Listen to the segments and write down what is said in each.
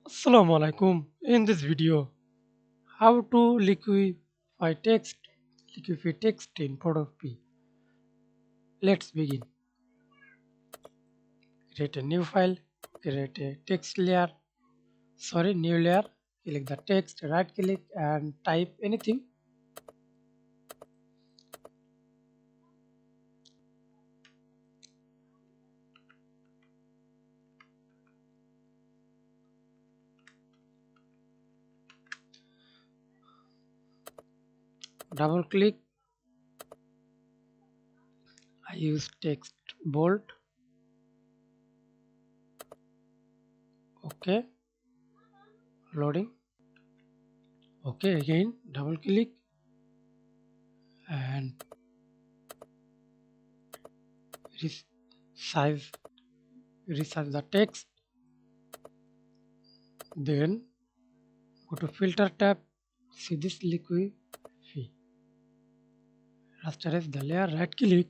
Assalamu alaikum. In this video, how to liquify text in Photopea. Let's begin. Create a new file, create a new layer, select the text, right click and type anything. Double click, I use text bold, okay, loading, okay, again double click and resize, resize the text, then go to filter tab, see this liquify, rasterize the layer, right click,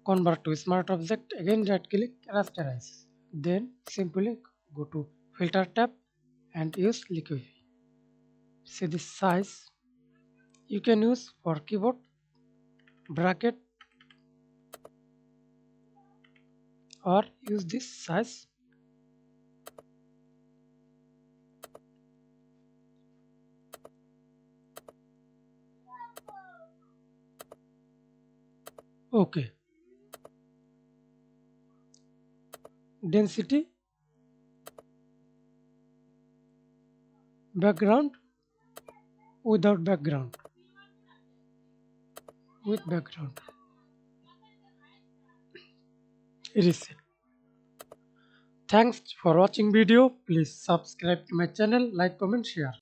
convert to smart object, again right click, rasterize, then simply go to filter tab and use liquify. See this size, you can use for keyboard bracket or use this size. Okay, density, background, without background, with background, reset. Thanks for watching video. Please subscribe to my channel, like, comment, share.